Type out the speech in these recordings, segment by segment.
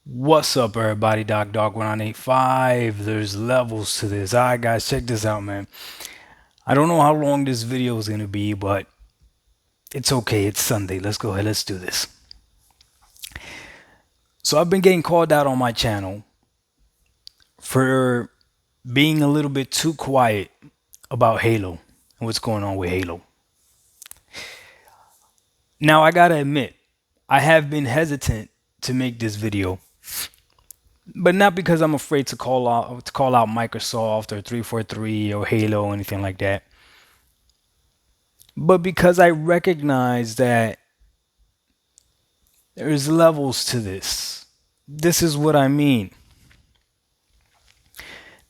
What's up, everybody? Dog 1985. There's levels to this. All right, guys, check this out, man. I don't know how long this video is gonna be, but it's okay. It's Sunday. Let's go ahead. Let's do this. So I've been getting called out on my channel for being a little bit too quiet about Halo and what's going on with Halo. Now I gotta admit, I have been hesitant to make this video, but not because I'm afraid to call out Microsoft or 343 or Halo or anything like that, but because I recognize that there's levels to this. This is what I mean.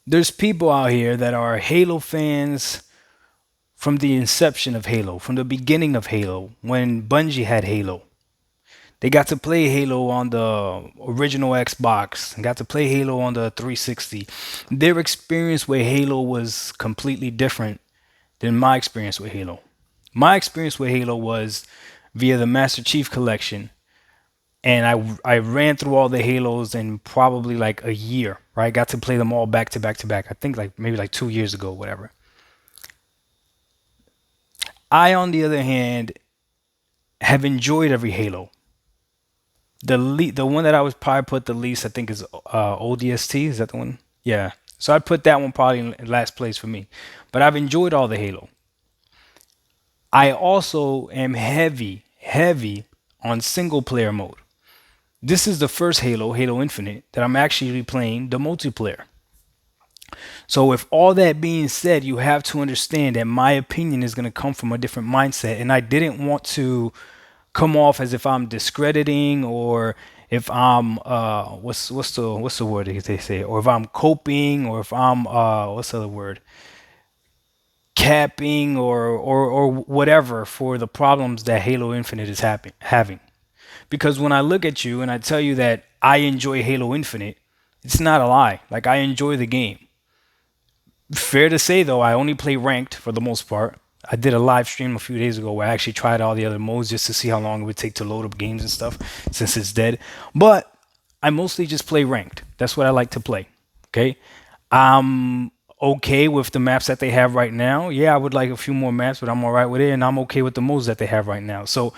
There's people out here that are Halo fans from the inception of Halo, from the beginning of Halo, when Bungie had Halo. They got to play Halo on the original Xbox and got to play Halo on the 360. Their experience with Halo was completely different than my experience with Halo. My experience with Halo was via the Master Chief Collection, and I ran through all the Halos in probably like a year. Right, got to play them all back to back to back. I think like maybe like 2 years ago, whatever. I, on the other hand, have enjoyed every Halo. The one that I would probably put the least, I think, is ODST. Is that the one? Yeah. So I'd put that one probably in last place for me. But I've enjoyed all the Halo. I also am heavy on single player mode. This is the first Halo, Halo Infinite, that I'm actually playing the multiplayer. So, with all that being said, you have to understand that my opinion is going to come from a different mindset. And I didn't want to come off as if I'm discrediting or if I'm what's the word they say, or if I'm coping, or if I'm what's the other word, capping, or whatever for the problems that Halo Infinite is having. Because when I look at you and I tell you that I enjoy Halo Infinite, it's not a lie. Like, I enjoy the game. Fair to say, though, I only play ranked for the most part. I did a live stream a few days ago where I actually tried all the other modes just to see how long it would take to load up games and stuff since it's dead. But I mostly just play ranked. That's what I like to play. Okay. I'm okay with the maps that they have right now. Yeah, I would like a few more maps, but I'm all right with it. And I'm okay with the modes that they have right now. So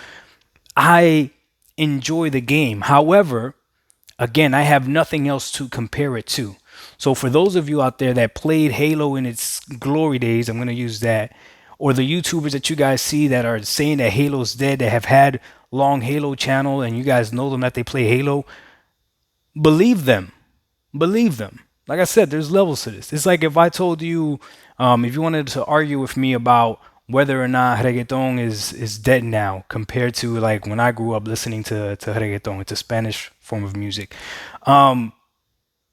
I enjoy the game. However, again, I have nothing else to compare it to. So for those of you out there that played Halo in its glory days, I'm going to use that, or the YouTubers that you guys see that are saying that Halo's dead, that have had long Halo channel and you guys know them that they play Halo, believe them. Believe them. Like I said, there's levels to this. It's like if I told you, if you wanted to argue with me about whether or not reggaeton is dead now compared to like when I grew up listening to reggaeton, it's a Spanish form of music. Um,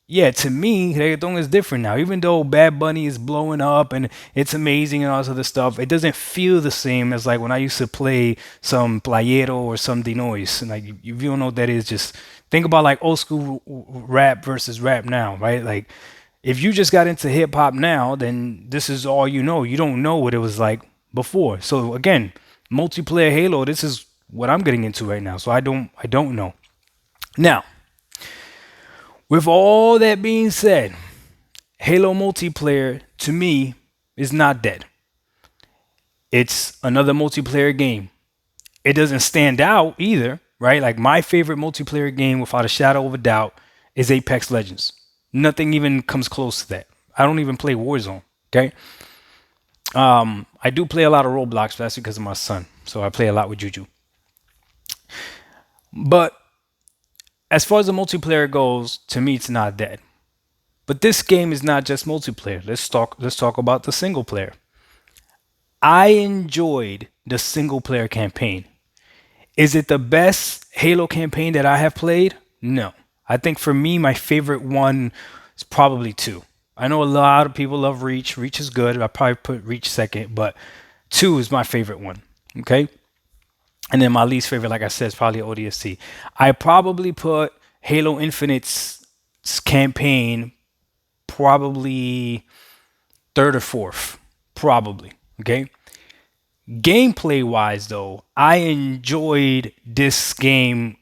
yeah, to me, reggaeton is different now. Even though Bad Bunny is blowing up and it's amazing and all this other stuff, it doesn't feel the same as like when I used to play some Playero or some Dinois. And like, if you don't know what that is, just think about like old school rap versus rap now, right? Like, if you just got into hip hop now, then this is all you know. You don't know what it was like before. So again, multiplayer Halo, this is what I'm getting into right now. So I don't know. Now, with all that being said, Halo multiplayer to me is not dead. It's another multiplayer game. It doesn't stand out either, right? Like, my favorite multiplayer game, without a shadow of a doubt, is Apex Legends. Nothing even comes close to that. I don't even play Warzone. Okay. I do play a lot of Roblox, but that's because of my son. So I play a lot with Juju. But as far as the multiplayer goes, to me, it's not dead. But this game is not just multiplayer. Let's talk about the single player. I enjoyed the single player campaign. Is it the best Halo campaign that I have played? No. I think for me, my favorite one is probably two. I know a lot of people love Reach. Reach is good. I probably put Reach second, but two is my favorite one. Okay. And then my least favorite, like I said, is probably ODST. I probably put Halo Infinite's campaign probably third or fourth. Probably. Okay. Gameplay wise, though, I enjoyed this game.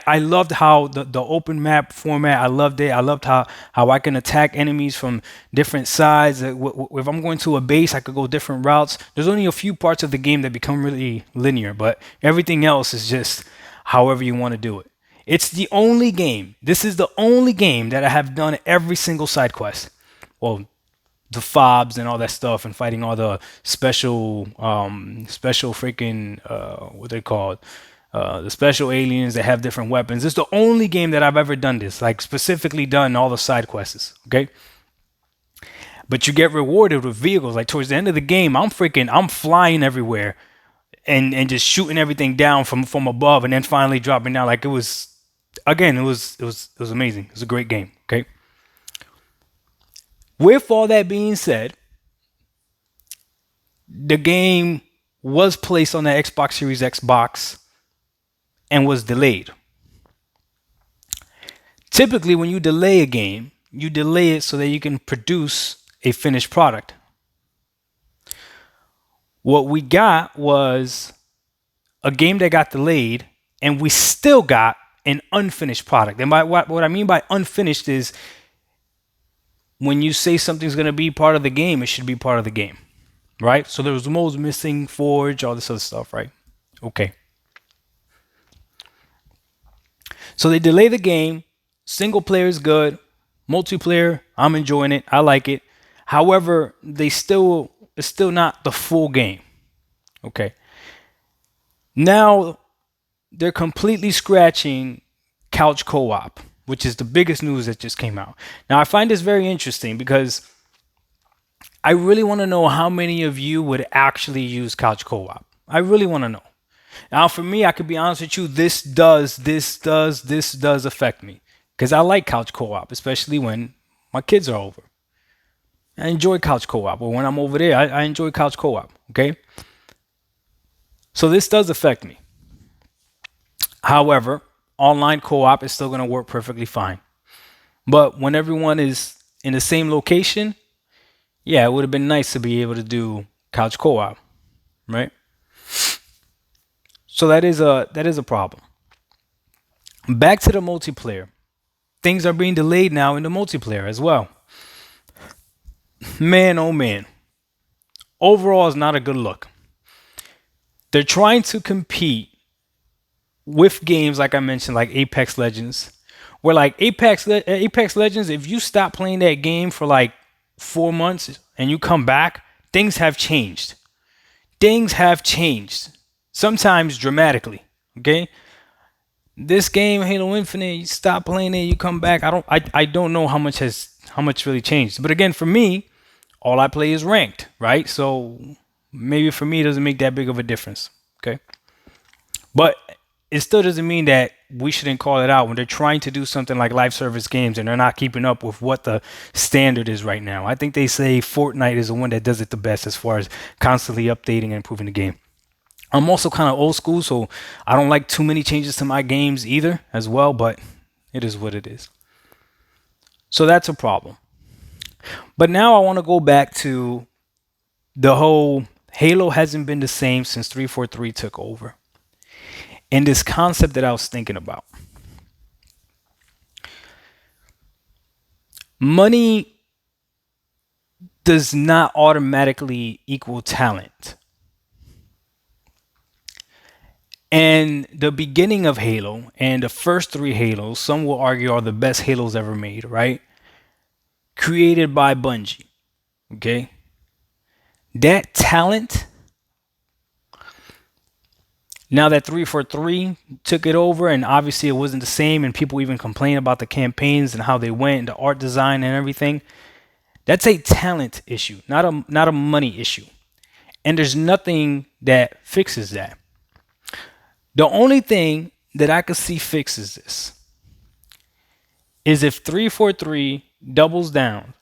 I loved how the open map format. I loved it. I loved how I can attack enemies from different sides. If I'm going to a base, I could go different routes. There's only a few parts of the game that become really linear, but everything else is just however you want to do it. It's the only game. This is the only game that I have done every single side quest. Well, the fobs and all that stuff, and fighting all the special freaking what they called, the special aliens that have different weapons. It's the only game that I've ever done this, like specifically done all the side quests. Okay, but you get rewarded with vehicles. Like towards the end of the game, I'm flying everywhere and just shooting everything down from above, and then finally dropping down. Like it was, again, it was amazing. It was a great game. Okay. With all that being said, the game was placed on the Xbox Series X box and was delayed. Typically, when you delay a game, you delay it so that you can produce a finished product. What we got was a game that got delayed, and we still got an unfinished product. And by what I mean by unfinished is when you say something's going to be part of the game, it should be part of the game, right? So there was modes missing, Forge, all this other stuff, right? Okay. So they delay the game. Single player is good. Multiplayer, I'm enjoying it. I like it. However, it's still not the full game. Okay. Now they're completely scratching couch co-op, which is the biggest news that just came out. Now I find this very interesting because I really want to know how many of you would actually use couch co-op. I really want to know. Now, for me, I could be honest with you, this does affect me because I like couch co-op, especially when my kids are over. I enjoy couch co-op, or when I'm over there, I enjoy couch co-op. Okay, so this does affect me. However, online co-op is still going to work perfectly fine. But when everyone is in the same location, yeah, it would have been nice to be able to do couch co-op, right? So that is a problem. Back to the multiplayer. Things are being delayed now in the multiplayer as well. Man, oh man. Overall, it's not a good look. They're trying to compete with games like I mentioned, like Apex Legends, where like Apex Legends, if you stop playing that game for like 4 months and you come back, things have changed. Things have changed, sometimes dramatically. Okay, this game, Halo Infinite, you stop playing it, you come back. I don't know how much really changed. But again, for me, all I play is ranked, right? So maybe for me, it doesn't make that big of a difference. Okay, but it still doesn't mean that we shouldn't call it out when they're trying to do something like live service games and they're not keeping up with what the standard is right now. I think they say Fortnite is the one that does it the best as far as constantly updating and improving the game. I'm also kind of old school, so I don't like too many changes to my games either as well, but it is what it is. So that's a problem. But now I want to go back to the whole Halo hasn't been the same since 343 took over. And this concept that I was thinking about. Money does not automatically equal talent. And the beginning of Halo and the first three Halos, some will argue are the best Halos ever made, right? Created by Bungie. Okay? That talent, now that 343 took it over, and obviously it wasn't the same, and people even complain about the campaigns and how they went, and the art design and everything. That's a talent issue, not a money issue. And there's nothing that fixes that. The only thing that I could see fixes this is if 343 doubles down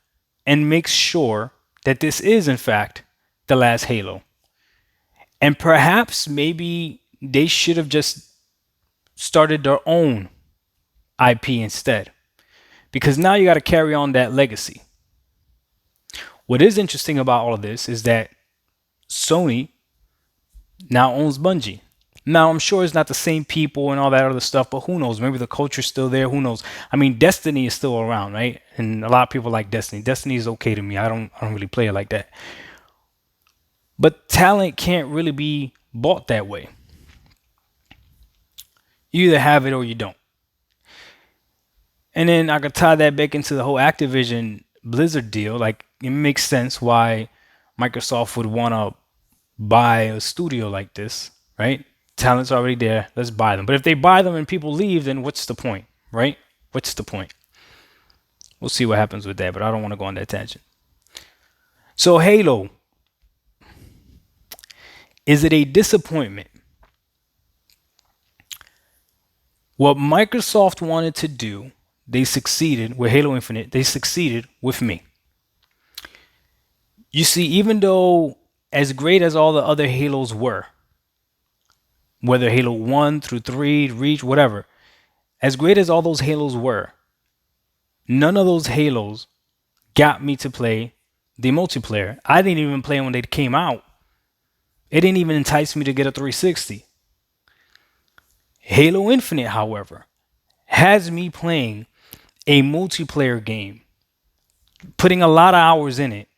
and makes sure that this is in fact the last Halo. And perhaps maybe they should have just started their own IP instead. Because now you got to carry on that legacy. What is interesting about all of this is that Sony now owns Bungie. Now, I'm sure it's not the same people and all that other stuff, but who knows? Maybe the culture's still there. Who knows? I mean, Destiny is still around, right? And a lot of people like Destiny. Destiny is okay to me. I don't really play it like that. But talent can't really be bought that way. You either have it or you don't. And then I could tie that back into the whole Activision Blizzard deal. Like, it makes sense why Microsoft would want to buy a studio like this, right? Talent's already there. Let's buy them. But if they buy them and people leave, then what's the point, right? What's the point? We'll see what happens with that, but I don't want to go on that tangent. So, Halo, is it a disappointment? What Microsoft wanted to do, they succeeded with Halo Infinite. They succeeded with me. You see, even though as great as all the other Halos were, whether Halo 1 through 3, Reach, whatever, as great as all those Halos were, none of those Halos got me to play the multiplayer. I didn't even play when they came out. It didn't even entice me to get a 360. Halo Infinite, however, has me playing a multiplayer game, putting a lot of hours in it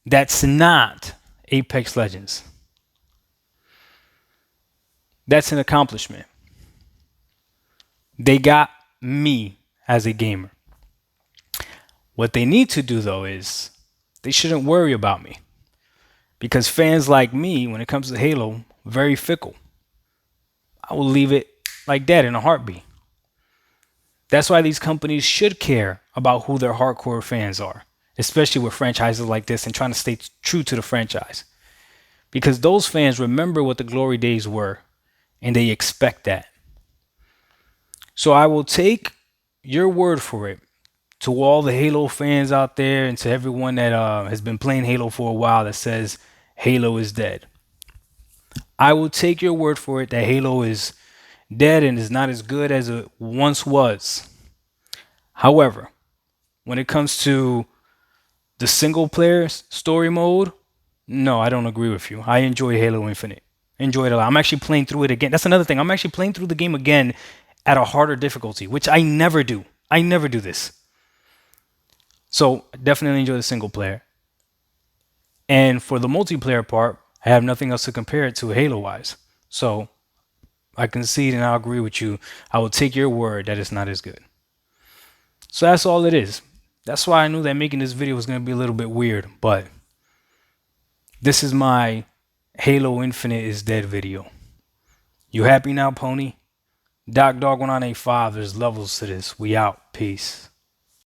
that's not Apex Legends. That's an accomplishment. They got me as a gamer. What they need to do, though, is they shouldn't worry about me. Because fans like me, when it comes to Halo, very fickle. I will leave it like that in a heartbeat. That's why these companies should care about who their hardcore fans are, especially with franchises like this and trying to stay true to the franchise. Because those fans remember what the glory days were and they expect that. So I will take your word for it to all the Halo fans out there and to everyone that has been playing Halo for a while that says Halo is dead. I will take your word for it that Halo is dead and is not as good as it once was. However, when it comes to the single player story mode, no, I don't agree with you. I enjoy Halo Infinite. Enjoy it a lot. I'm actually playing through it again. That's another thing. I'm actually playing through the game again at a harder difficulty, which I never do. I never do this. So definitely enjoy the single player. And for the multiplayer part, I have nothing else to compare it to Halo-wise. So I concede and I'll agree with you. I will take your word that it's not as good. So that's all it is. That's why I knew that making this video was going to be a little bit weird. But this is my Halo Infinite is dead video. You happy now, Pony? Doc Dog 1985. There's levels to this. We out. Peace.